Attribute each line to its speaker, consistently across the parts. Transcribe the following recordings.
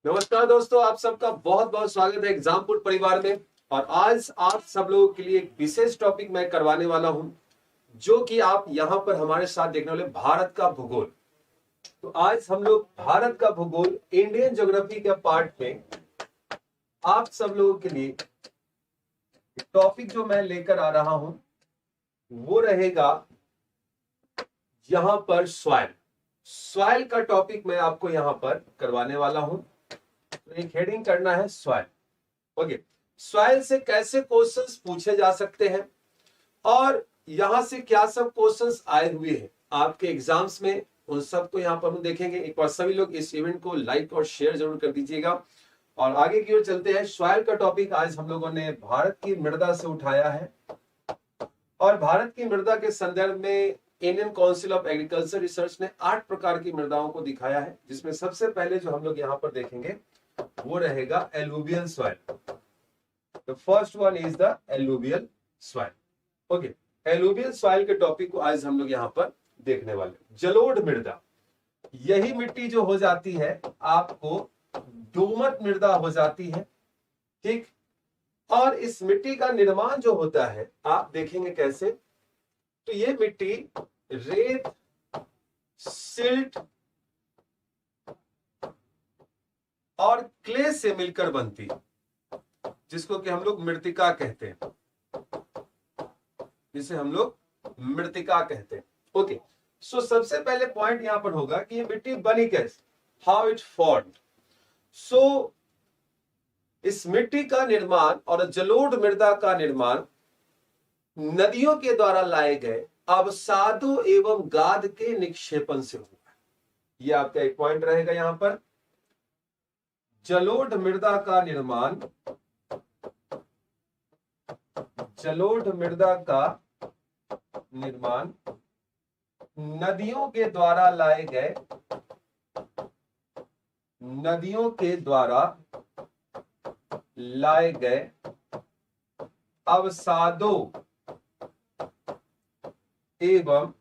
Speaker 1: नमस्कार दोस्तों, आप सबका बहुत बहुत स्वागत है एग्जामपुर परिवार में। और आज आप सब लोगों के लिए एक विशेष टॉपिक मैं करवाने वाला हूं, जो कि आप यहां पर हमारे साथ देखने वाले भारत का भूगोल। तो आज हम लोग भारत का भूगोल इंडियन ज्योग्राफी के पार्ट में आप सब लोगों के लिए टॉपिक जो मैं लेकर आ रहा हूं वो रहेगा यहां पर सॉइल का टॉपिक मैं आपको यहां पर करवाने वाला हूं। तो एक हेडिंग करना है सॉइल। ओके, सॉइल से कैसे क्वेश्चंस पूछे जा सकते हैं और यहां से क्या सब क्वेश्चंस आए हुए हैं आपके एग्जाम्स में, उन सबको यहां पर हम देखेंगे। एक बार सभी लोग इस इवेंट को लाइक और शेयर जरूर कर दीजिएगा और आगे की ओर चलते हैं। सॉइल का टॉपिक आज हम लोगों ने भारत की मृदा से उठाया है और भारत की मृदा के संदर्भ में Indian council of agriculture research ने 8 प्रकार की मृदाओं को दिखाया है, जिसमें सबसे पहले जो हम लोग यहां पर देखेंगे वो रहेगा alluvial soil. The first one is the alluvial soil. Okay, alluvial soil के टॉपिक को आज हम लोग यहाँ पर देखने वाले। जलोढ़ मृदा, यही मिट्टी जो हो जाती है आपको दोमट मृदा हो जाती है, ठीक। और इस मिट्टी का निर्माण जो होता है आप देखेंगे कैसे। तो ये मिट्टी रेत, सिल्ट और क्ले से मिलकर बनती है, जिसको कि हम लोग मृतिका कहते हैं, जिसे हम लोग मृतिका कहते हैं। ओके, सो सबसे पहले पॉइंट यहां पर होगा कि ये मिट्टी बनी कैसे, हाउ इट फॉर्म्ड। सो इस मिट्टी का निर्माण और जलोढ़ मृदा का निर्माण नदियों के द्वारा लाए गए अवसादों एवं गाद के निक्षेपण से हुआ है। ये आपका एक पॉइंट रहेगा यहां पर। जलोढ़ मृदा का निर्माण, जलोढ़ मृदा का निर्माण नदियों के द्वारा लाए गए, नदियों के द्वारा लाए गए अवसादों एवं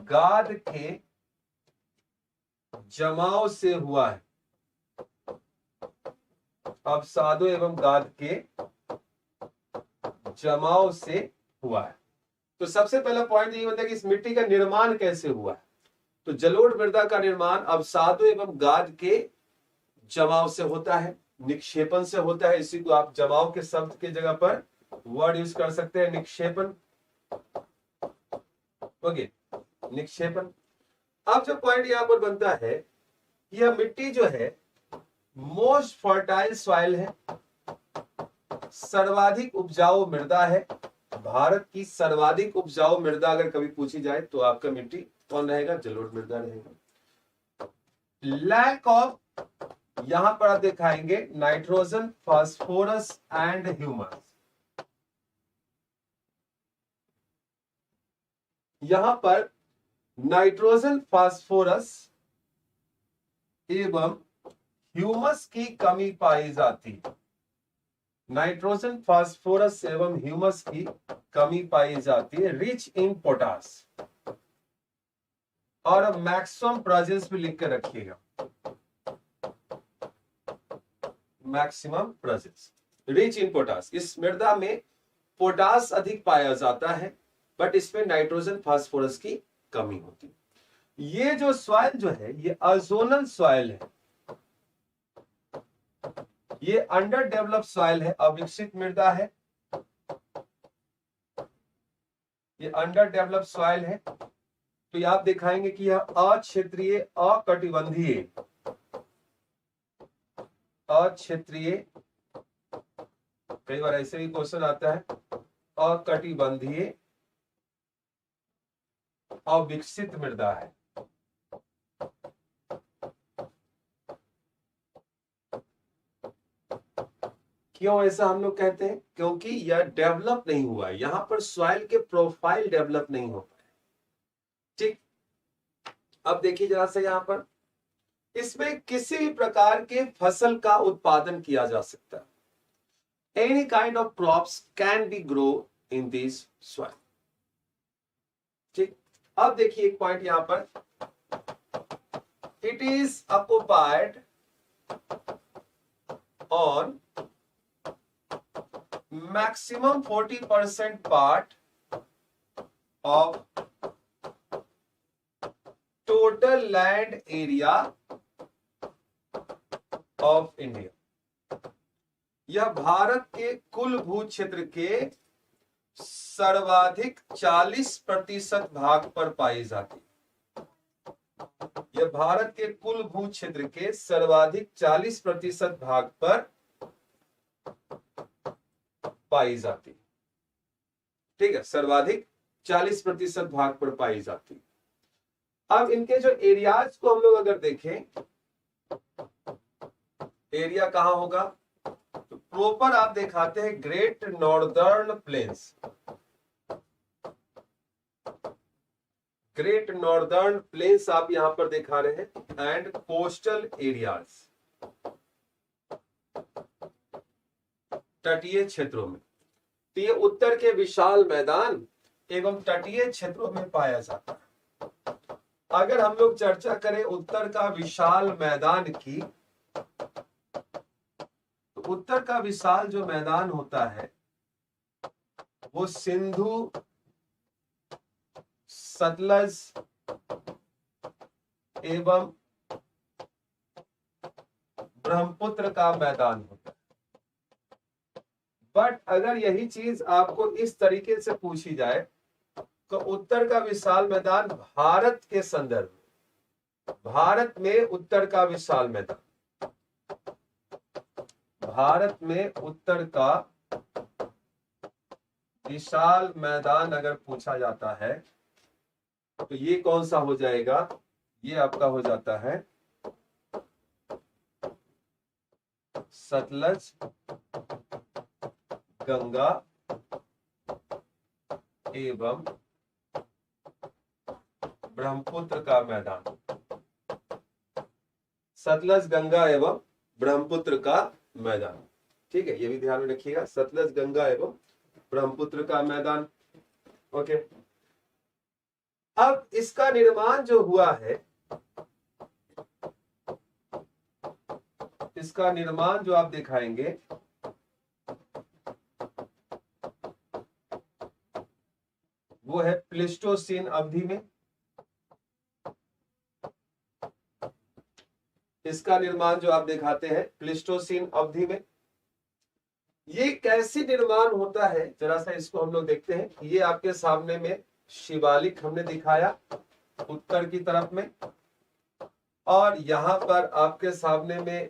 Speaker 1: गाद के जमाव से हुआ है। अवसादों एवं गाद के जमाव से हुआ है। तो सबसे पहला पॉइंट ये होता है कि इस मिट्टी का निर्माण कैसे हुआ है। तो जलोढ़ मृदा का निर्माण अवसादों एवं गाद के जमाव से होता है, निक्षेपण से होता है। इसी को आप जमाव के शब्द के जगह पर वर्ड यूज कर सकते हैं, निक्षेपण। ओके, निक्षेपण। अब जो पॉइंट यहां पर बनता है, यह मिट्टी जो है मोस्ट फर्टाइल सॉइल है, सर्वाधिक उपजाऊ मृदा है। भारत की सर्वाधिक उपजाऊ मृदा अगर कभी पूछी जाए तो आपका मिट्टी कौन रहेगा, जलोढ़ मृदा रहेगा। लैक ऑफ, यहां पर आप दिखाएंगे नाइट्रोजन, फास्फोरस एंड ह्यूमस। यहां पर नाइट्रोजन, फास्फोरस एवं ह्यूमस की कमी पाई जाती है। नाइट्रोजन, फास्फोरस एवं ह्यूमस की कमी पाई जाती है। रिच इन पोटास, और मैक्सिमम प्रेजेंस भी लिख के रखिएगा, maximum presence, rich in potash. इस मृदा में पोटास अधिक पाया जाता है, बट इसमें नाइट्रोजन, फास्फोरस की कमी होती है। ये जो सॉइल जो है ये अजोनल सॉइल है, ये अंडर डेवलप सॉइल है, अविकसित मृदा है। ये अंडर डेवलप सॉइल है। तो ये आप दिखाएंगे कि यह अक्षेत्रीय, अकटिबंधीय, अक्षेत्रीय, कई बार ऐसे भी क्वेश्चन आता है, अकटिबंधीय अविकसित मृदा है। क्यों ऐसा हम लोग कहते हैं, क्योंकि यह डेवलप नहीं हुआ है, यहां पर सॉइल के प्रोफाइल डेवलप नहीं हो पाए, ठीक। अब देखिए जरा से, यहां पर इसमें किसी भी प्रकार के फसल का उत्पादन किया जा सकता है। Any kind of crops can be grow in this soil, ठीक। अब देखिए एक पॉइंट यहां पर, it is occupied on maximum 40% part of total land area of India. यह भारत के कुल भू क्षेत्र के सर्वाधिक 40% भाग पर पाई जाती है। यह भारत के कुल भू क्षेत्र के सर्वाधिक 40% भाग पर पाई जाती, ठीक है, सर्वाधिक 40% भाग पर पाई जाती। अब इनके जो एरियाज को हम लोग अगर देखें, एरिया कहां होगा, तो प्रॉपर आप दिखाते हैं great northern plains, great northern plains आप यहां पर दिखा रहे हैं, एंड कोस्टल एरियाज, तटीय क्षेत्रों में। तो ये उत्तर के विशाल मैदान एवं तटीय क्षेत्रों में पाया जाता है। अगर हम लोग चर्चा करें उत्तर का विशाल मैदान की, तो उत्तर का विशाल जो मैदान होता है वो सिंधु, सतलज एवं ब्रह्मपुत्र का मैदान होता है। बट अगर यही चीज आपको इस तरीके से पूछी जाए, तो उत्तर का विशाल मैदान भारत के संदर्भ में, भारत में उत्तर का विशाल मैदान, भारत में उत्तर का विशाल मैदान अगर पूछा जाता है, तो ये कौन सा हो जाएगा, ये आपका हो जाता है सतलज, गंगा एवं ब्रह्मपुत्र का मैदान, सतलज, गंगा एवं ब्रह्मपुत्र का मैदान, ठीक है, ये भी ध्यान में रखिएगा, सतलज, गंगा एवं ब्रह्मपुत्र का मैदान। ओके, अब इसका निर्माण जो हुआ है, इसका निर्माण जो आप दिखाएंगे, वो है प्लेस्टोसीन अवधि में। इसका निर्माण जो आप दिखाते हैं प्लेस्टोसीन अवधि में। ये कैसे निर्माण होता है, जरा सा इसको हम लोग देखते हैं। ये आपके सामने में शिवालिक हमने दिखाया उत्तर की तरफ में, और यहां पर आपके सामने में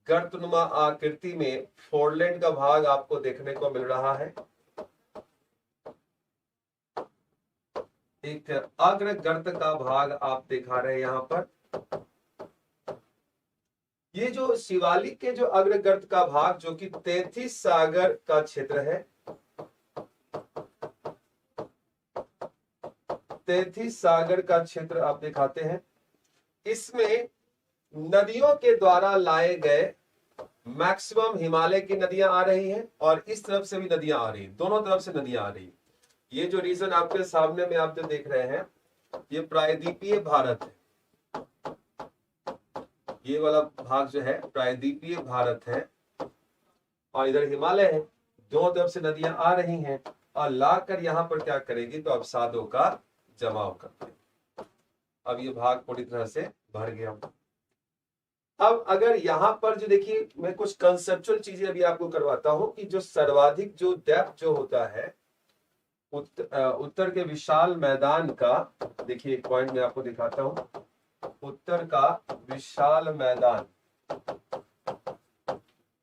Speaker 1: गर्तनुमा आकृति में फोरलैंड का भाग आपको देखने को मिल रहा है। एक अग्र गर्त का भाग आप दिखा रहे हैं यहां पर। ये जो शिवालिक के जो अग्र गर्त का भाग, जो कि तैथिस सागर का क्षेत्र है, तैथिस सागर का क्षेत्र आप दिखाते हैं। इसमें नदियों के द्वारा लाए गए मैक्सिमम हिमालय की नदियां आ रही हैं, और इस तरफ से भी नदियां आ रही हैं, दोनों तरफ से नदियां आ रही हैं। ये जो रीजन आपके सामने में आप जो देख रहे हैं, ये प्रायद्वीपीय भारत है। ये वाला भाग जो है प्रायद्वीपीय भारत है, और इधर हिमालय है, दोनों तरफ से नदियां आ रही हैं, और लाकर यहां पर क्या करेगी, तो अवसादों का जमाव करते हैं। अब ये भाग पूरी तरह से भर गया। अब अगर यहां पर जो देखिए, मैं कुछ कंसेप्चुअल चीजें अभी आपको करवाता हूं कि जो सर्वाधिक जो डेप्थ जो होता है उत्तर के विशाल मैदान का, देखिए एक पॉइंट मैं आपको दिखाता हूं। उत्तर का विशाल मैदान,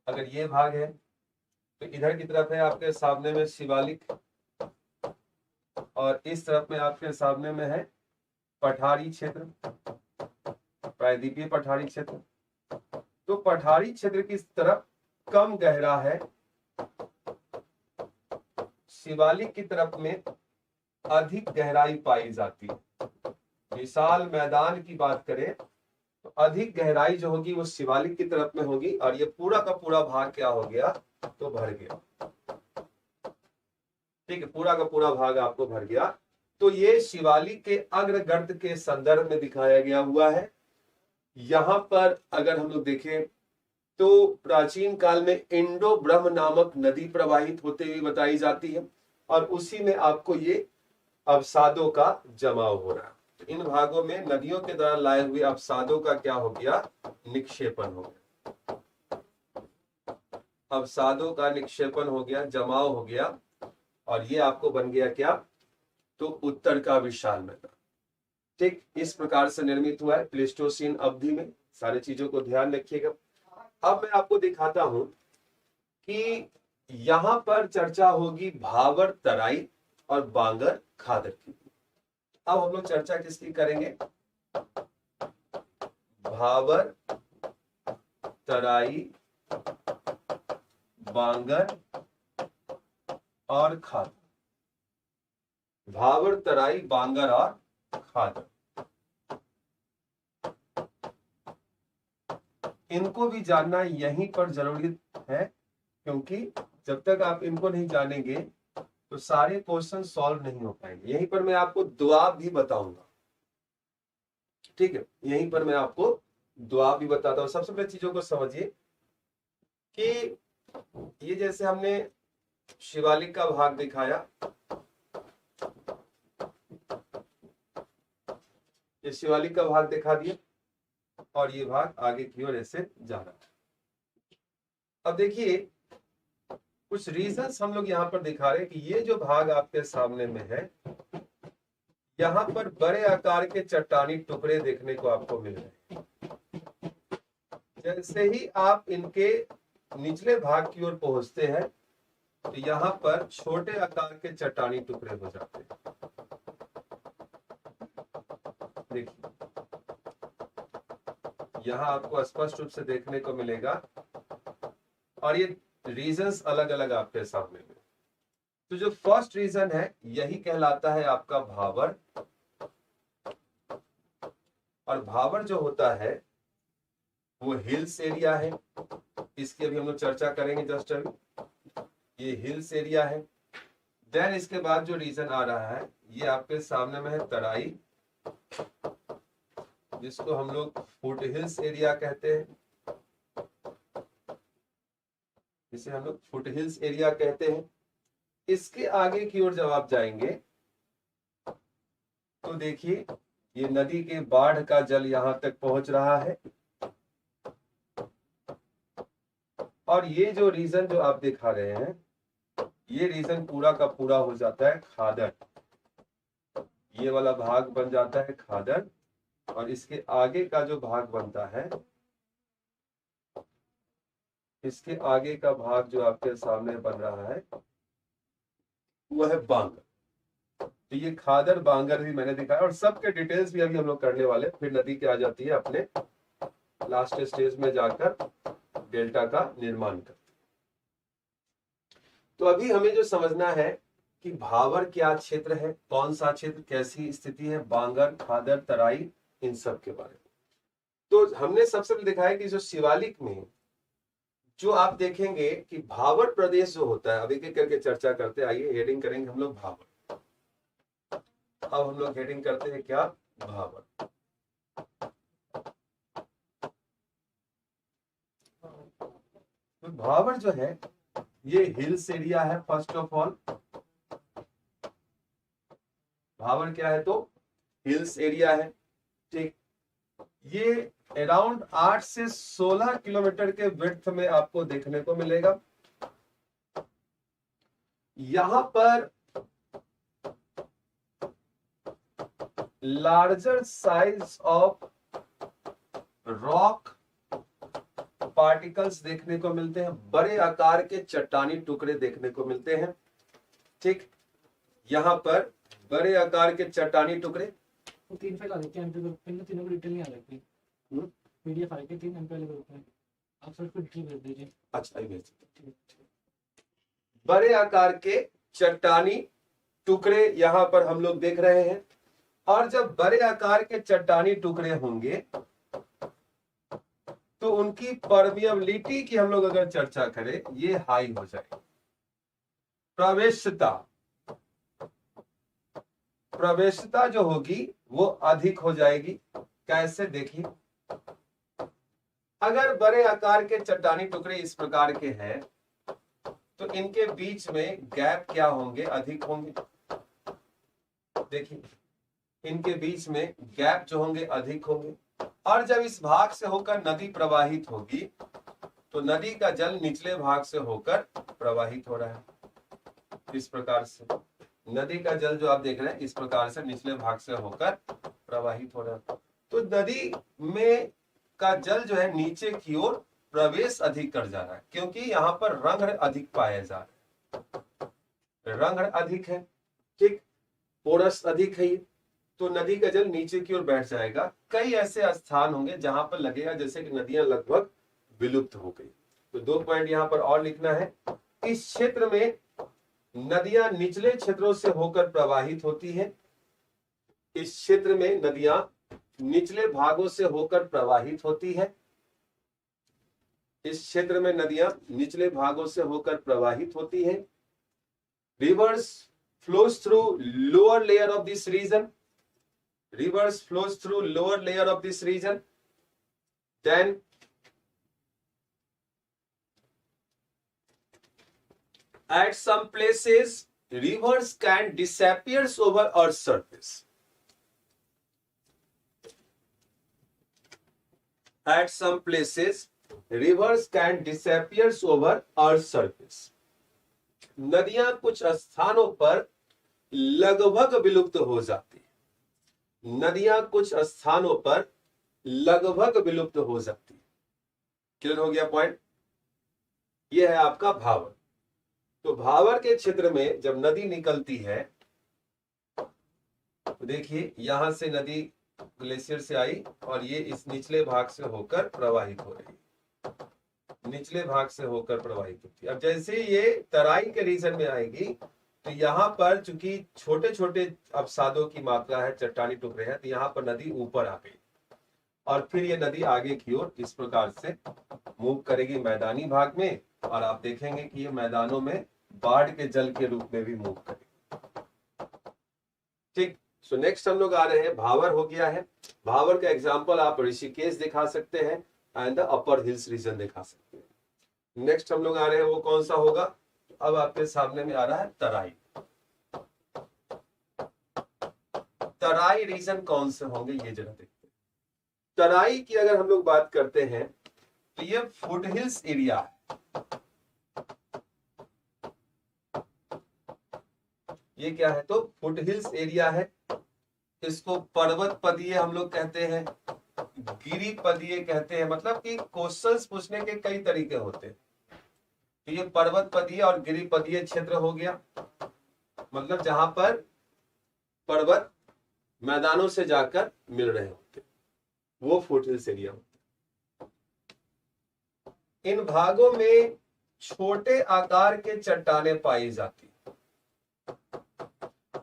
Speaker 1: अगर ये भाग है, तो इधर की तरफ है आपके सामने में शिवालिक, और इस तरफ में आपके सामने में है पठारी क्षेत्र, प्रायद्वीपीय पठारी क्षेत्र। तो पठारी क्षेत्र की तरफ कम गहरा है, शिवालिक की तरफ में अधिक गहराई पाई जाती है। विशाल मैदान की बात करें तो अधिक गहराई जो होगी वो शिवालिक की तरफ में होगी, और ये पूरा का पूरा भाग क्या हो गया, तो भर गया। ठीक है, पूरा का पूरा भाग आपको भर गया। तो ये शिवालिक के अग्रगर्त के संदर्भ में दिखाया गया हुआ है। यहां पर अगर हम लोग देखें तो प्राचीन काल में इंडो ब्रह्म नामक नदी प्रवाहित होते हुए बताई जाती है और उसी में आपको ये अवसादों का जमाव हो रहा है। तो इन भागों में नदियों के द्वारा लाए हुए अवसादों का क्या हो गया, निक्षेपण हो गया, अवसादों का निक्षेपण हो गया, जमाव हो गया और ये आपको बन गया क्या, तो उत्तर का विशाल मैदान। ठीक इस प्रकार से निर्मित हुआ है प्लेस्टोसीन अवधि में। सारी चीजों को ध्यान रखिएगा। अब मैं आपको दिखाता हूं कि यहां पर चर्चा होगी भाबर तराई और बांगर खादर की। अब हम लोग चर्चा किसकी करेंगे, भाबर तराई बांगर और खादर, भाबर तराई बांगर और खादर। इनको भी जानना यहीं पर जरूरी है, क्योंकि जब तक आप इनको नहीं जानेंगे तो सारे क्वेश्चन सॉल्व नहीं हो पाएंगे। यहीं पर मैं आपको दुआ भी बताऊंगा, ठीक है, यहीं पर मैं आपको दुआ भी बताता हूं। सबसे पहले चीजों को समझिए कि ये जैसे हमने शिवालिक का भाग दिखाया, ये शिवालिक का भाग दिखा दिया और ये भाग आगे की ओर ऐसे जा रहा है। अब देखिए कुछ रीजंस हम लोग यहाँ पर दिखा रहे हैं कि ये जो भाग आपके सामने में है, यहाँ पर बड़े आकार के चट्टानी टुकड़े देखने को आपको मिल रहे हैं। जैसे ही आप इनके निचले भाग की ओर पहुंचते हैं तो यहाँ पर छोटे आकार के चट्टानी टुकड़े हो जाते हैं। देखिए यहाँ आपको स्पष्ट रूप से देखने को मिलेगा और ये रीजंस अलग अलग आपके सामने में। तो जो फर्स्ट रीजन है यही कहलाता है आपका भाबर, और भाबर जो होता है वो हिल्स एरिया है। इसकी अभी हम लोग चर्चा करेंगे जस्ट अभी। ये हिल्स एरिया है। देन इसके बाद जो रीजन आ रहा है ये आपके सामने में है तराई, जिसको हम लोग फुट हिल्स एरिया कहते हैं, जिसे हम लोग फुट हिल्स एरिया कहते हैं। इसके आगे की ओर जब आप जाएंगे तो देखिए ये नदी के बाढ़ का जल यहां तक पहुंच रहा है और ये जो रीजन जो आप दिखा रहे हैं ये रीजन पूरा का पूरा हो जाता है खादर। ये वाला भाग बन जाता है खादर और इसके आगे का जो भाग बनता है, इसके आगे का भाग जो आपके सामने बन रहा है वो है बांगर। तो ये खादर बांगर भी मैंने दिखाया और सबके डिटेल्स भी अभी हम लोग करने वाले, फिर नदी क्या आ जाती है अपने लास्ट स्टेज में जाकर डेल्टा का निर्माण कर। तो अभी हमें जो समझना है कि भाबर क्या क्षेत्र है, कौन सा क्षेत्र, कैसी स्थिति है, बांगर खादर तराई, इन सब के बारे में। तो हमने सबसे पहले देखा है कि जो शिवालिक में जो आप देखेंगे कि भाबर प्रदेश जो होता है, अब एक एक करके चर्चा करते हैं। आइए हेडिंग करेंगे हम लोग भाबर। अब हम लोग हेडिंग करते हैं क्या, भाबर। तो भाबर जो है ये हिल्स एरिया है। फर्स्ट ऑफ ऑल भाबर क्या है, तो हिल्स एरिया है। ठीक, ये अराउंड 8 से 16 किलोमीटर के विड्थ में आपको देखने को मिलेगा। यहां पर larger size of rock particles देखने को मिलते हैं, बड़े आकार के चट्टानी टुकड़े देखने को मिलते हैं। ठीक, यहां पर बड़े आकार के चट्टानी टुकड़े।
Speaker 2: तीन फाइल आ रही है, तीनों को डिटेल नहीं आ रही, पीडीएफ आ रही है, 3 एमपी वाले ग्रुप में आप सबको डिटेल भेज दीजिए।
Speaker 1: अच्छा, ये भेज। बड़े आकार के चट्टानी टुकड़े यहां पर हम लोग देख रहे हैं और जब बड़े आकार के चट्टानी टुकड़े होंगे तो उनकी परमिएबिलिटी की हम लोग अगर चर्चा करें, ये हाई हो जाएगी। प्रवेशता, प्रवेशता जो होगी वो अधिक हो जाएगी। कैसे, देखिए, अगर बड़े आकार के चट्टानी टुकड़े इस प्रकार के हैं तो इनके बीच में गैप क्या होंगे, अधिक होंगे। देखिए, इनके बीच में गैप जो होंगे अधिक होंगे, और जब इस भाग से होकर नदी प्रवाहित होगी तो नदी का जल निचले भाग से होकर प्रवाहित हो रहा है। इस प्रकार से नदी का जल जो आप देख रहे हैं इस प्रकार से निचले भाग से होकर प्रवाहित हो रहा है। तो नदी में का जल जो है नीचे की ओर प्रवेश अधिक कर जा रहा है, क्योंकि यहाँ पर रंध्र अधिक पाए जा रहे हैं। रंध्र अधिक है, ठीक, पोरस अधिक है, तो नदी का जल नीचे की ओर बैठ जाएगा। कई ऐसे स्थान होंगे जहां पर लगेगा जैसे कि नदियां लगभग विलुप्त हो गई। तो 2 पॉइंट यहां पर और लिखना है। इस क्षेत्र में नदियां निचले क्षेत्रों से होकर प्रवाहित होती हैं। इस क्षेत्र में नदियां निचले भागों से होकर प्रवाहित होती है। इस क्षेत्र में नदियां निचले भागों से होकर प्रवाहित होती है। Reverse flows through lower layer of this region. Rivers flows through lower layer of this region. Then at some places rivers can disappear over Earth's surface. At some places rivers can disappear over Earth's surface. नदियां कुछ स्थानों पर लगभग विलुप्त हो जाती है। नदियां कुछ स्थानों पर लगभग विलुप्त हो जाती है। क्लियर हो गया पॉइंट? यह है आपका भावर। तो भावर के क्षेत्र में जब नदी निकलती है तो देखिए यहां से नदी ग्लेशियर से आई और ये इस निचले भाग से होकर प्रवाहित हो रही है, निचले भाग से होकर प्रवाहित होती है। अब जैसे ये तराई के रीजन में आएगी तो यहाँ पर चूंकि छोटे छोटे अवसादों की मात्रा है, चट्टानी टुकड़े हैं, तो यहाँ पर नदी ऊपर आ गई और फिर ये नदी आगे की ओर इस प्रकार से मूव करेगी मैदानी भाग में, और आप देखेंगे कि ये मैदानों में बाढ़ के जल के रूप में भी मूव करेगी। ठीक, सो नेक्स्ट हम लोग आ रहे हैं, भावर हो गया है। भावर का एग्जाम्पल आप ऋषिकेश दिखा सकते हैं and the upper hills region दिखा सकते हैं। नेक्स्ट हम लोग आ रहे हैं, वो कौन सा होगा? अब आपके सामने में आ रहा है तराई। तराई रीजन कौन से होंगे ये जरा देखते हैं। तराई की अगर हम लोग बात करते हैं तो ये फुट हिल्स एरिया है। ये क्या है? तो फुट हिल्स एरिया है। इसको पर्वत पदीय हम लोग कहते हैं, गिरिपदीय कहते हैं। मतलब कि क्वेश्चंस पूछने के कई तरीके होते हैं। तो ये पर्वत पदीय और गिरिपदीय क्षेत्र हो गया, मतलब जहां पर पर्वत मैदानों से जाकर मिल रहे होते, वो फुट हिल्स एरिया होते। इन भागों में छोटे आकार के चट्टानें पाई जाती,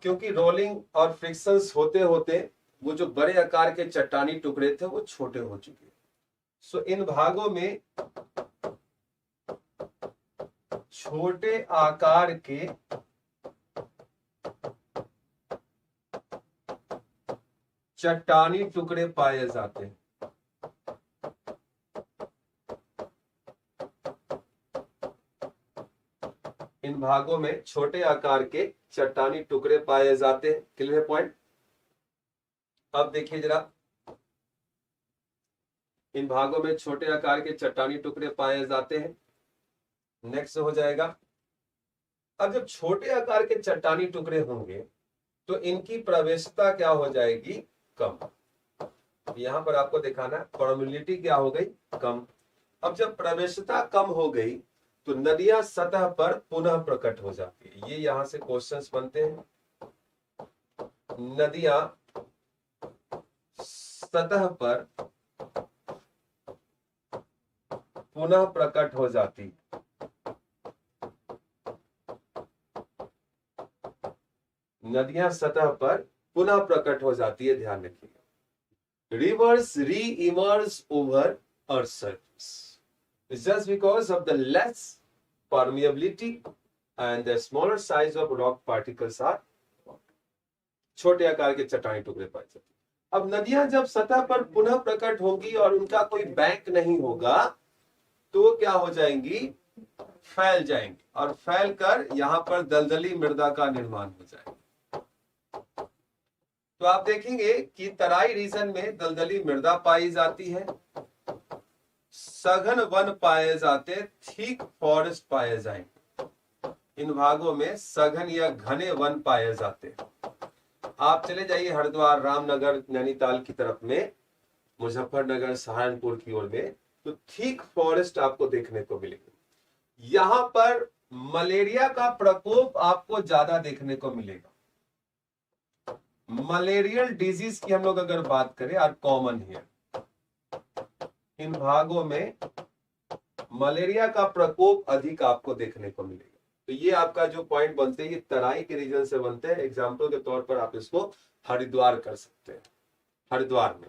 Speaker 1: क्योंकि रोलिंग और फ्रिक्शंस होते होते वो जो बड़े आकार के चट्टानी टुकड़े थे वो छोटे हो चुके। सो इन भागों में छोटे आकार के चट्टानी टुकड़े पाए जाते हैं। इन भागों में छोटे आकार के चट्टानी टुकड़े पाए जाते हैं। क्लियर है पॉइंट? अब देखिए जरा, इन भागों में छोटे आकार के चट्टानी टुकड़े पाए जाते हैं। नेक्स्ट हो जाएगा, अब जब छोटे आकार के चट्टानी टुकड़े होंगे तो इनकी प्रवेशता क्या हो जाएगी? कम। यहां पर आपको दिखाना है परमिलिटी क्या हो गई? कम। अब जब प्रवेशता कम हो गई तो नदियां सतह पर पुनः प्रकट हो जाती है। ये यहां से क्वेश्चंस बनते हैं। नदियां सतह पर पुनः प्रकट हो जाती। नदियां सतह पर पुनः प्रकट हो जाती है, ध्यान रखिएगा। रिवर्स री emerge over earth surface just because of the less permeability and the smaller size of rock particles are. छोटे आकार के चट्टानी टुकड़े पाए जाते हैं। अब नदियां जब सतह पर पुनः प्रकट होंगी और उनका कोई बैंक नहीं होगा तो वो क्या हो जाएंगी, फैल जाएंगी और फैल कर यहाँ पर दलदली मृदा का निर्माण हो जाएगा। तो आप देखेंगे कि तराई रीजन में दलदली मृदा पाई जाती है, सघन वन पाए जाते, थिक फॉरेस्ट पाए जाएंगे। इन भागों में सघन या घने वन पाए जाते हैं। आप चले जाइए हरिद्वार, रामनगर, नैनीताल की तरफ में, मुजफ्फरनगर, सहारनपुर की ओर में, तो थिक फॉरेस्ट आपको देखने को मिलेगा। यहां पर मलेरिया का प्रकोप आपको ज्यादा देखने को मिलेगा। मलेरियल डिजीज की हम लोग अगर बात करें आर कॉमन हियर, इन भागों में मलेरिया का प्रकोप अधिक आपको देखने को मिलेगा। तो ये आपका जो पॉइंट बनते हैं ये तराई के रीजन से बनते हैं। एग्जाम्पल के तौर पर आप इसको हरिद्वार कर सकते हैं, हरिद्वार में,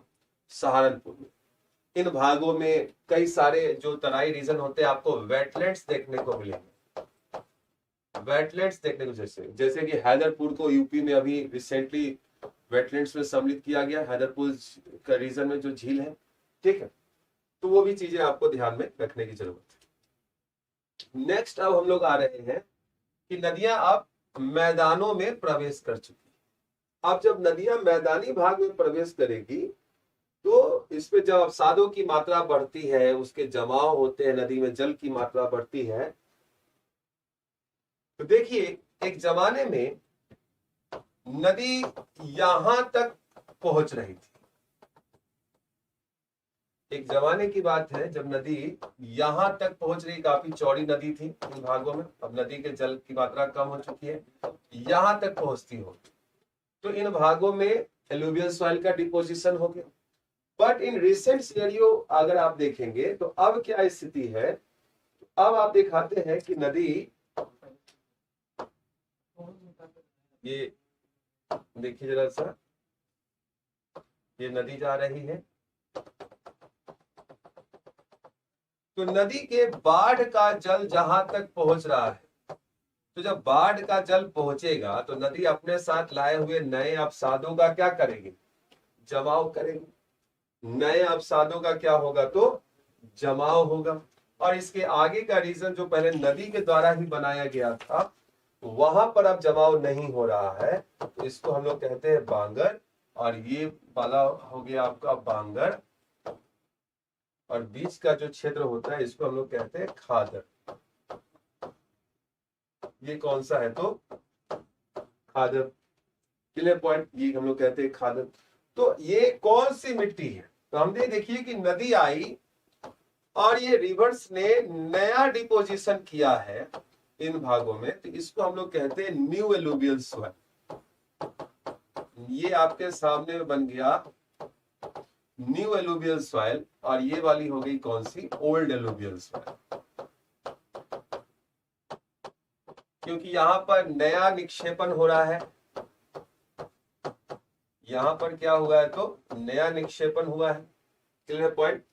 Speaker 1: सहारनपुर में, इन भागों में कई सारे जो तराई रीजन होते हैं आपको वेटलैंड्स देखने को मिलेंगे। वेटलैंड्स देखने को जैसे कि हैदरपुर को यूपी में अभी रिसेंटली वेटलैंड्स में सम्मिलित किया गया, हैदरपुर का रीजन में जो झील है, ठीक है। तो वो भी चीजें आपको ध्यान में रखने की जरूरत है। नेक्स्ट अब हम लोग आ रहे हैं कि नदियां अब मैदानों में प्रवेश कर चुकी। अब जब नदियां मैदानी भाग में प्रवेश करेगी तो इसमें जब अवसादों की मात्रा बढ़ती है, उसके जमाव होते हैं, नदी में जल की मात्रा बढ़ती है। तो देखिए एक जमाने में नदी यहां तक पहुंच रही थी। एक जमाने की बात है जब नदी यहां तक पहुंच रही, काफी चौड़ी नदी थी इन भागों में। अब नदी के जल की मात्रा कम हो चुकी है, यहां तक पहुंचती हो, तो इन भागों में एलुवियल सॉइल का डिपोजिशन हो गया। बट इन रिसेंट सिनेरियो अगर आप देखेंगे तो अब क्या स्थिति है, अब आप दिखाते हैं कि नदी, ये देखिए जरा सा, ये नदी जा रही है, तो नदी के बाढ़ का जल जहां तक पहुंच रहा है, तो जब बाढ़ का जल पहुंचेगा तो नदी अपने साथ लाए हुए नए अवसादों का क्या करेगी, जमाव करेगी। नए अवसादों का क्या होगा, तो जमाव होगा। और इसके आगे का रीजन जो पहले नदी के द्वारा ही बनाया गया था, वहां पर अब जमाव नहीं हो रहा है, तो इसको हम लोग कहते हैं बांगर। और ये वाला हो गया आपका बांगर, और बीच का जो क्षेत्र होता है इसको हम लोग कहते हैं खादर। ये कौन सा है, तो खादर। क्लियर पॉइंट, ये हम लोग कहते हैं खादर। तो ये कौन सी मिट्टी है, तो हमने देखिए कि नदी आई और ये रिवर्स ने नया डिपोजिशन किया है इन भागों में, तो इसको हम लोग कहते हैं न्यू एलुवियल सॉइल। ये आपके सामने बन गया न्यू एलुवियल सॉइल, और ये वाली हो गई कौन सी, ओल्ड एलुवियल सॉइल। क्योंकि यहां पर नया निक्षेपण हो रहा है, यहां पर क्या हुआ है, तो नया निक्षेपण हुआ है। क्लियर पॉइंट,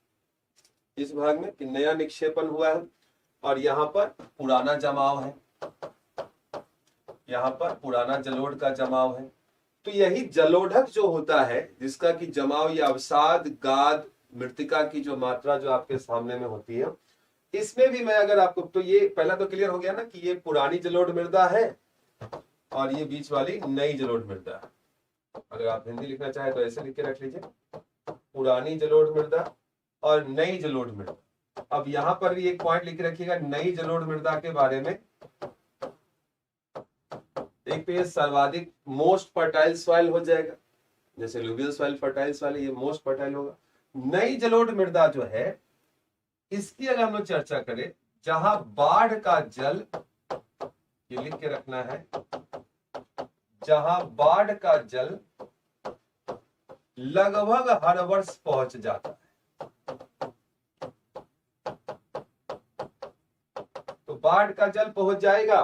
Speaker 1: इस भाग में कि नया निक्षेपण हुआ है और यहाँ पर पुराना जमाव है, यहाँ पर पुराना जलोढ़ का जमाव है। तो यही जलोढ़क जो होता है, जिसका कि जमाव या अवसाद, गाद, मृतिका की जो मात्रा जो आपके सामने में होती है, इसमें भी मैं अगर आपको, तो ये पहला तो क्लियर हो गया ना कि ये पुरानी जलोढ़ मृदा है और ये बीच वाली नई जलोढ़ मृदा है। अगर आप हिंदी लिखना चाहे तो ऐसे लिख के रख लीजिए, पुरानी जलोढ़ मृदा और नई जलोढ़ मृदा। अब यहां पर भी एक पॉइंट लिख रखिएगा नई जलोढ़ मृदा के बारे में। एक तो ये सर्वाधिक मोस्ट फर्टाइल सॉइल हो जाएगा, जैसे लुवियल सॉइल फर्टाइल सॉइल, ये मोस्ट फर्टाइल होगा। नई जलोढ़ मृदा जो है, इसकी अगर हम लोग चर्चा करें, जहां बाढ़ का जल, ये लिख के रखना है, जहां बाढ़ का जल लगभग हर वर्ष पहुंच जाता है, तो बाढ़ का जल पहुंच जाएगा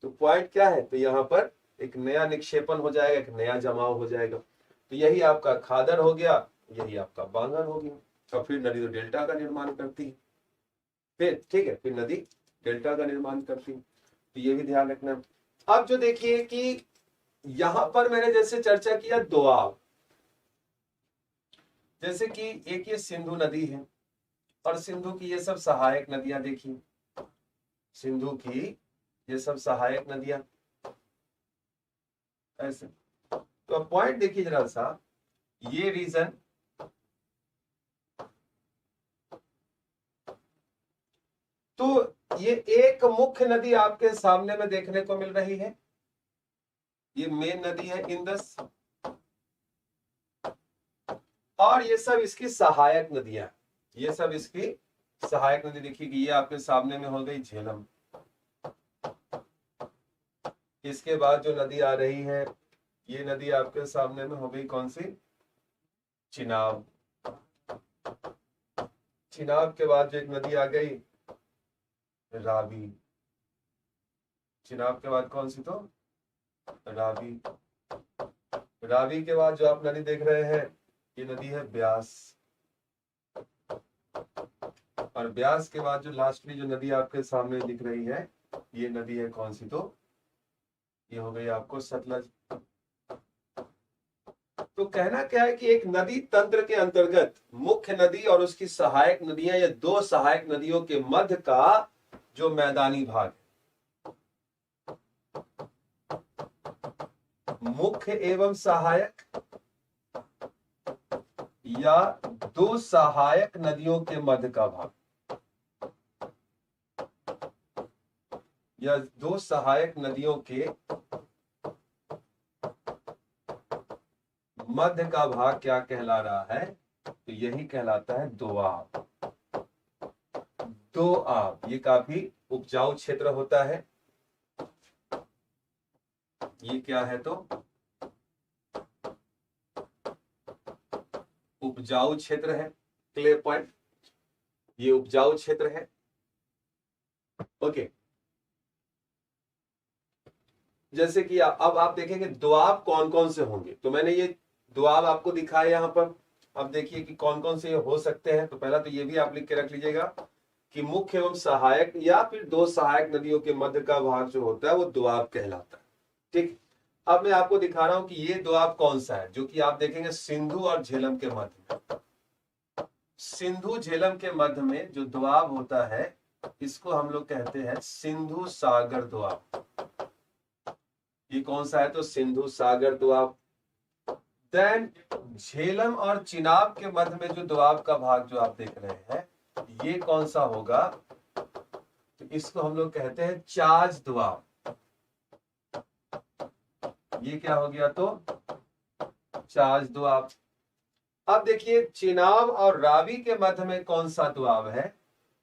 Speaker 1: तो पॉइंट क्या है, तो यहां पर एक नया निक्षेपण हो जाएगा, एक नया जमाव हो जाएगा। तो यही आपका खादर हो गया, यही आपका बांगर हो गया। और फिर नदी तो डेल्टा का निर्माण करती है, फिर ठीक है, फिर नदी डेल्टा का निर्माण करती है, तो ये भी ध्यान रखना। अब जो देखिए कि यहां पर मैंने जैसे चर्चा किया दोआब, जैसे कि एक ये सिंधु नदी है और सिंधु की ये सब सहायक नदियां देखी, सिंधु की ये सब सहायक नदियां ऐसे। तो अब पॉइंट देखिए जरा सा, ये रीजन तो ये एक मुख्य नदी आपके सामने में देखने को मिल रही है, ये मेन नदी है इंदस, और ये सब इसकी सहायक नदियां, ये सब इसकी सहायक नदी देखिए कि ये आपके सामने में हो गई झेलम। इसके बाद जो नदी आ रही है, ये नदी आपके सामने में हो गई कौन सी, चिनाब। चिनाब के बाद जो एक नदी आ गई रावी, चिनाब के बाद कौन सी, तो रावी। रावी के बाद जो आप नदी देख रहे हैं ये नदी है ब्यास, और ब्यास के बाद जो लास्टली जो नदी आपके सामने दिख रही है ये नदी है कौन सी, तो ये हो गई आपको सतलज। तो कहना क्या है कि एक नदी तंत्र के अंतर्गत मुख्य नदी और उसकी सहायक नदियां, या दो सहायक नदियों के मध्य का जो मैदानी भाग है, मुख्य एवं सहायक, या दो सहायक नदियों के मध्य का भाग, या दो सहायक नदियों के मध्य का भाग क्या कहला रहा है, तो यही कहलाता है दोआब। दोआब ये काफी उपजाऊ क्षेत्र होता है, ये क्या है, तो उपजाऊ क्षेत्र है, क्लियर पॉइंट, ये उपजाऊ क्षेत्र है। ओके, जैसे कि अब आप देखेंगे दोआब कौन कौन से होंगे, तो मैंने ये दोआब आपको दिखाया यहां पर। अब देखिए कि कौन कौन से हो सकते हैं। तो पहला तो ये भी आप लिख के रख लीजिएगा कि मुख्य एवं सहायक या फिर दो सहायक नदियों के मध्य का भाग जो होता है वो दोआब कहलाता है। ठीक, अब मैं आपको दिखा रहा हूं कि ये दोआब कौन सा है, जो कि आप देखेंगे सिंधु और झेलम के मध्य में। सिंधु झेलम के मध्य में जो दोआब होता है इसको हम लोग कहते हैं सिंधु सागर दोआब। ये कौन सा है, तो सिंधु सागर दोआब। देन झेलम और चिनाब के मध्य में जो दोआब का भाग जो आप देख रहे हैं ये कौन सा होगा, तो इसको हम लोग कहते हैं चाज दोआब। ये क्या हो गया, तो चाज दोआब। अब देखिए चिनाब और रावी के मध्य में कौन सा दोआब है,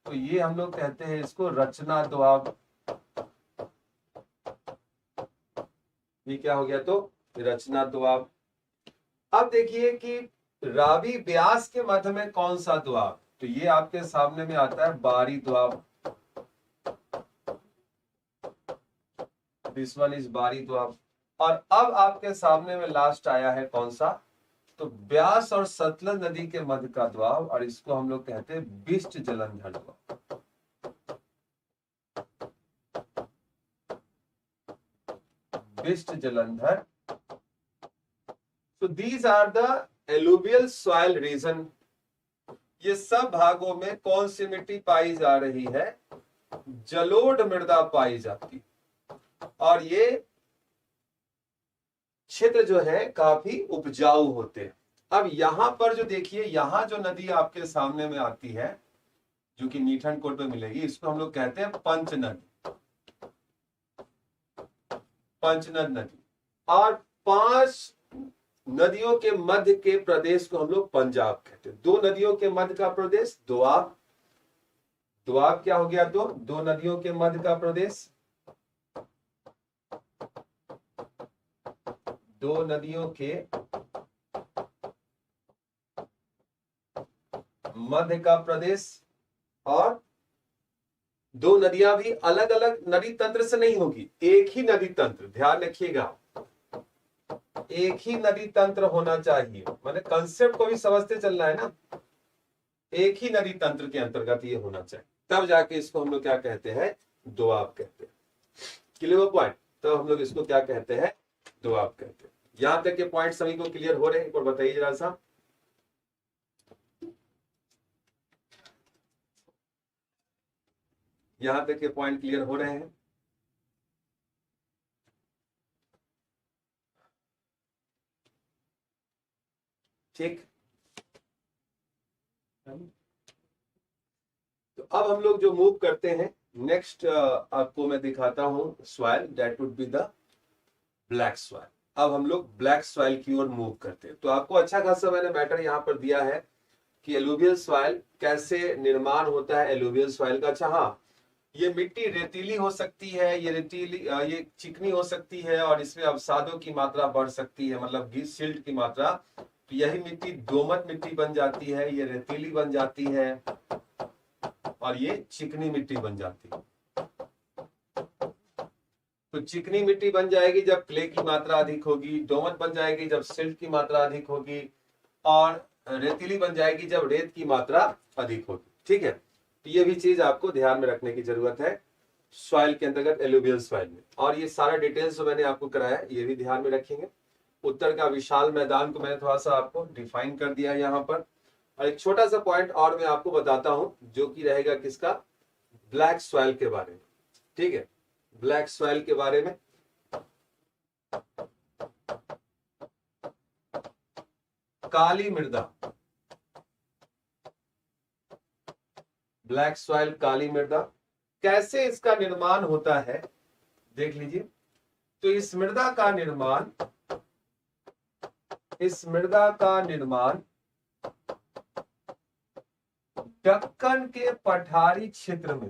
Speaker 1: तो ये हम लोग कहते हैं इसको रचना दोआब। ये क्या हो गया, तो रचना दोआब। अब देखिए कि रावी ब्यास के मध्य में कौन सा दोआब, तो ये आपके सामने में आता है बारी दोआब। दिस वन इज बारी दोआब। और अब आपके सामने में लास्ट आया है कौन सा, तो ब्यास और सतलज नदी के मध्य का दोआब, और इसको हम लोग कहते हैं Bisht Jalandhar Doab. Bisht Jalandhar. So these are the alluvial soil region। ये सब भागों में कौन सी मिट्टी पाई जा रही है, जलोढ़ मृदा पाई जाती, और ये क्षेत्र जो है काफी उपजाऊ होते हैं। अब यहां पर जो देखिए, यहां जो नदी आपके सामने में आती है जो कि मीठन कोट पे मिलेगी, इसको हम लोग कहते हैं पंचनद। पंचनद नदी। और 5 नदियों के मध्य के प्रदेश को हम लोग पंजाब कहते हैं। 2 नदियों के मध्य का प्रदेश दोआब। दोआब क्या हो गया, तो 2 नदियों के मध्य का प्रदेश। 2 नदियों के मध्य का प्रदेश। और 2 नदियां भी अलग अलग नदी तंत्र से नहीं होगी, एक ही नदी तंत्र, ध्यान रखिएगा, एक ही नदी तंत्र होना चाहिए। माने कंसेप्ट को भी समझते चलना है ना, एक ही नदी तंत्र के अंतर्गत ये होना चाहिए, तब जाके इसको हम लोग क्या कहते हैं, दोआब कहते हैं। Clear point. तो हम लोग इसको क्या कहते हैं, दोआब कहते हैं। यहां तक के पॉइंट सभी को क्लियर हो रहे हैं? एक और बताइए जरा सा। यहां तक के पॉइंट क्लियर हो रहे हैं? ठीक। तो अब हम लोग जो मूव करते हैं नेक्स्ट, आपको मैं दिखाता हूं soil, that would be the black soil. अब हम लोग ब्लैक सॉइल की ओर मूव करते हैं। तो आपको अच्छा खासा मैंने मैटर यहाँ पर दिया है कि एलुवियल सॉइल कैसे निर्माण होता है एलुवियल सॉइल का। अच्छा हाँ, ये मिट्टी रेतीली हो सकती है, ये रेतीली ये चिकनी हो सकती है और इसमें अवसादों की मात्रा बढ़ सकती है, मतलब सिल्ट की मात्रा। तो यही मिट्टी दोमट मिट्टी बन जाती है, ये रेतीली बन जाती है और ये चिकनी मिट्टी बन जाती है। तो चिकनी मिट्टी बन जाएगी जब क्ले की मात्रा अधिक होगी, दोमट बन जाएगी जब सिल्ट की मात्रा अधिक होगी, और रेतीली बन जाएगी जब रेत की मात्रा अधिक होगी। ठीक है, तो ये भी चीज आपको ध्यान में रखने की जरूरत है सॉइल के अंतर्गत, एलुवियल सॉइल में। और ये सारा डिटेल्स जो मैंने आपको कराया ये भी ध्यान में रखेंगे। उत्तर का विशाल मैदान को मैंने थोड़ा सा आपको डिफाइन कर दिया यहाँ पर। और एक छोटा सा पॉइंट और मैं आपको बताता हूं जो कि रहेगा किसका, ब्लैक सॉइल के बारे में। ठीक है, ब्लैक सॉइल के बारे में। काली मृदा, ब्लैक सॉइल, काली मृदा, कैसे इसका निर्माण होता है देख लीजिए। तो इस मृदा का निर्माण दक्कन के पठारी क्षेत्र में,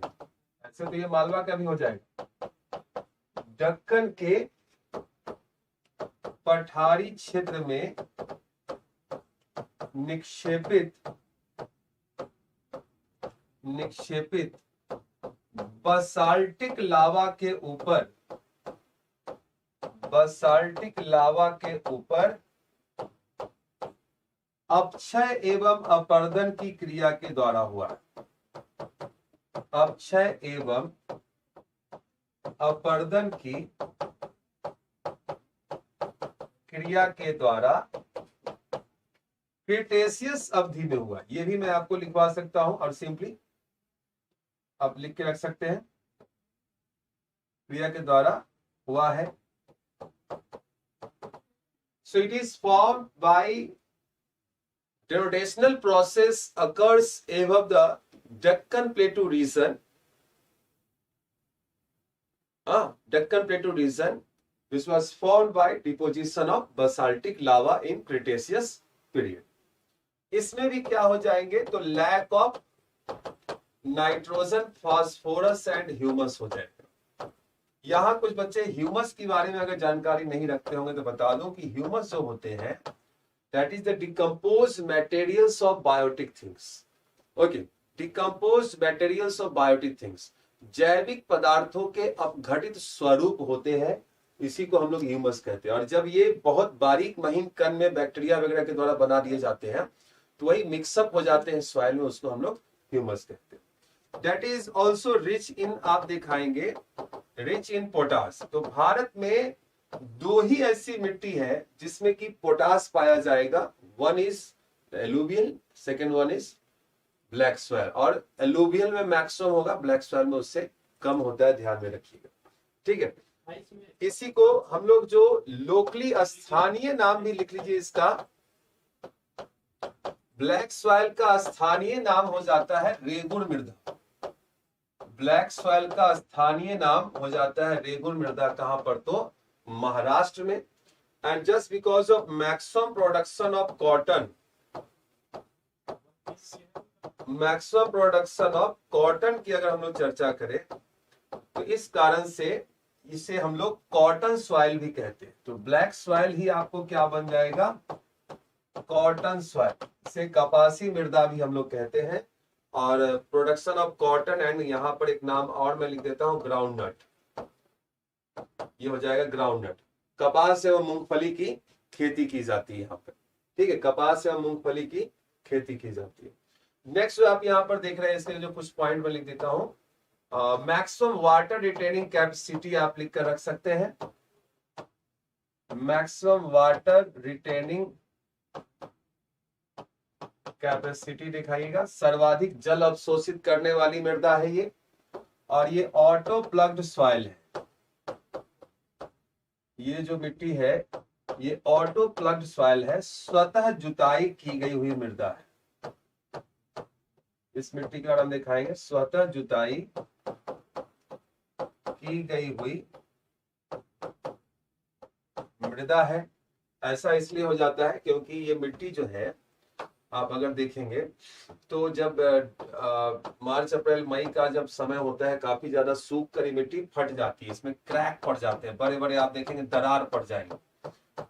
Speaker 1: ऐसे तो ये मालवा का भी हो जाएगा, दक्कन के पठारी क्षेत्र में निक्षेपित बसाल्टिक लावा के ऊपर अपक्षय एवं अपर्दन की क्रिया के द्वारा हुआ है। अपक्षय एवं अपर्दन की क्रिया के द्वारा क्रिटेशियस अवधि में हुआ। ये भी मैं आपको लिखवा सकता हूं और सिंपली आप लिख के रख सकते हैं, क्रिया के द्वारा हुआ है। So it is formed by denudation process occurs above the Deccan Plateau region. Deccan Plateau region, which was formed by deposition of basaltic lava in Cretaceous period. इसमें भी क्या हो जाएंगे, तो lack of nitrogen, phosphorus and humus हो जाएगा। यहां कुछ बच्चे ह्यूमस के बारे में अगर जानकारी नहीं रखते होंगे तो बता दूं कि ह्यूमस जो होते हैं that is the decomposed materials of biotic things. Okay, decomposed materials of biotic things, जैविक पदार्थों के अपघटित स्वरूप होते हैं, इसी को हम लोग ह्यूमस कहते हैं। और जब ये बहुत बारीक महीन कण में बैक्टीरिया वगैरह के द्वारा बना दिए जाते हैं तो वही मिक्सअप हो जाते हैं सॉइल में, उसको हम लोग ह्यूमस कहते हैं। That is also rich in, आप दिखाएंगे, रिच इन पोटास। तो भारत में दो ही ऐसी मिट्टी है जिसमें कि पोटास पाया जाएगा, one is alluvial, second one is black soil. और एलुवियल में मैक्सिमम होगा, ब्लैक सॉइल में उससे कम होता है, ध्यान में रखिएगा। ठीक है, इसी को हम लोग जो लोकली स्थानीय नाम भी लिख लीजिए इसका, ब्लैक सॉइल का स्थानीय नाम हो जाता है रेगुण मृदा। ब्लैक सॉइल का स्थानीय नाम हो जाता है रेगुण मृदा। कहां पर, तो महाराष्ट्र में। And just because of maximum production of cotton, maximum production of cotton की अगर हम लोग चर्चा करें तो इस कारण से इसे हम लोग कॉटन सॉइल भी कहते हैं। तो ब्लैक सॉइल ही आपको क्या बन जाएगा, कॉटन सॉइल। इसे कपासी मृदा भी हम लोग कहते हैं। और प्रोडक्शन ऑफ कॉटन, एंड यहां पर एक नाम और मैं लिख देता हूं, ग्राउंड नट। ये हो जाएगा ग्राउंड नट। कपास एवं मूंगफली की खेती की जाती है यहाँ पर। ठीक है, कपास एवं मूंगफली की खेती की जाती है। नेक्स्ट जो आप यहाँ पर देख रहे हैं, इसके जो कुछ पॉइंट में लिख देता हूं, मैक्सिमम वाटर रिटेनिंग कैपेसिटी आप लिख कर रख सकते हैं। मैक्सिमम वाटर रिटेनिंग कैपेसिटी दिखाइएगा, सर्वाधिक जल अवशोषित करने वाली मृदा है ये, और ये ऑटो प्लग्ड सॉइल है। ये जो मिट्टी है ये ऑटो प्लग्ड सॉइल है, स्वतः जुताई की गई हुई मृदा है। इस मिट्टी का हम दिखाएंगे, स्वतः जुताई की गई हुई मृदा है। ऐसा इसलिए हो जाता है क्योंकि ये मिट्टी जो है, आप अगर देखेंगे तो जब मार्च अप्रैल मई का जब समय होता है, काफी ज्यादा सूख कर मिट्टी फट जाती है, इसमें क्रैक पड़ जाते हैं, बड़े बड़े आप देखेंगे दरार पड़ जाएंगे,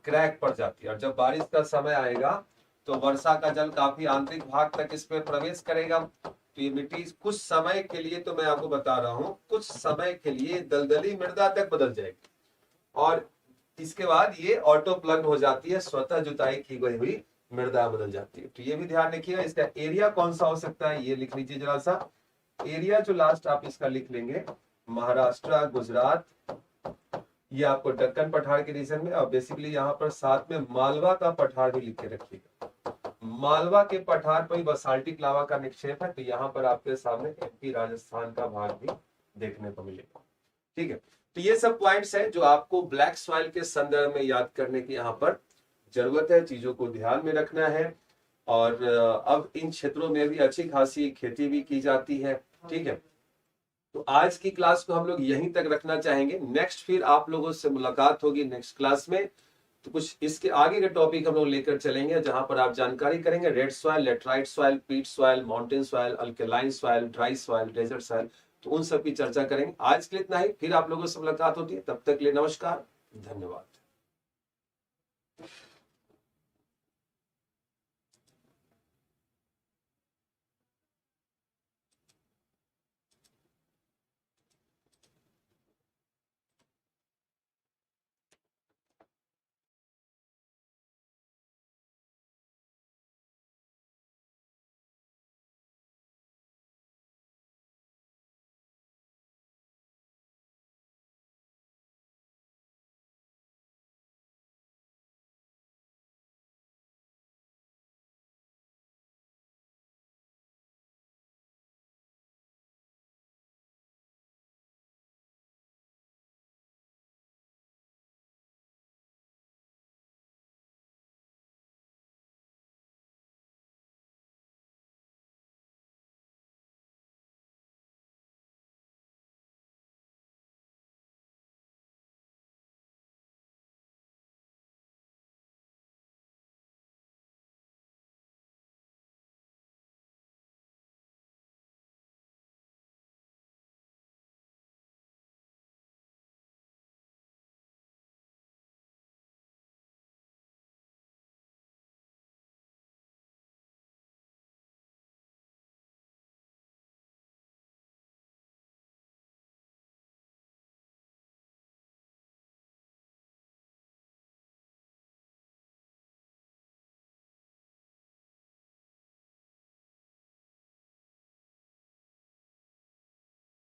Speaker 1: क्रैक पड़ जाती है। और जब बारिश का समय आएगा तो वर्षा का जल काफी आंतरिक भाग तक इसमें प्रवेश करेगा, तो ये मिट्टी कुछ समय के लिए, तो मैं आपको बता रहा हूँ, कुछ समय के लिए दलदली मृदा तक बदल जाएगी और इसके बाद ये ऑटो प्लग हो जाती है, स्वतः जुताई की गई हुई मृदा बदल जाती है। तो ये भी ध्यान रखिएगा। इसका एरिया कौन सा हो सकता है ये लिख लीजिए जरा सा। एरिया जो लास्ट आप इसका लिख लेंगे, महाराष्ट्र, गुजरात, ये आपको दक्कन पठार के रीजन में, और बेसिकली यहाँ पर साथ में मालवा का पठार भी लिख के रखिएगा। मालवा के पठार पर बसाल्टिक लावा का निक्षेप है, तो यहाँ पर आपके सामने एमपी राजस्थान का भाग भी देखने को मिलेगा। ठीक है, तो ये सब पॉइंट्स हैं जो आपको ब्लैक सॉइल के संदर्भ में याद करने की यहाँ पर जरूरत है, चीजों को ध्यान में रखना है। और अब इन क्षेत्रों में भी अच्छी खासी खेती भी की जाती है। ठीक है, तो आज की क्लास को हम लोग यहीं तक रखना चाहेंगे। नेक्स्ट फिर आप लोगों से मुलाकात होगी नेक्स्ट क्लास में, तो कुछ इसके आगे के टॉपिक हम लोग लेकर चलेंगे, जहां पर आप जानकारी करेंगे red soil, laterite soil, peat soil, mountain soil, alkaline soil, dry soil, desert soil, तो उन सब की चर्चा करेंगे। आज के लिए इतना ही, फिर आप लोगों से मुलाकात होती है, तब तक के लिए नमस्कार, धन्यवाद।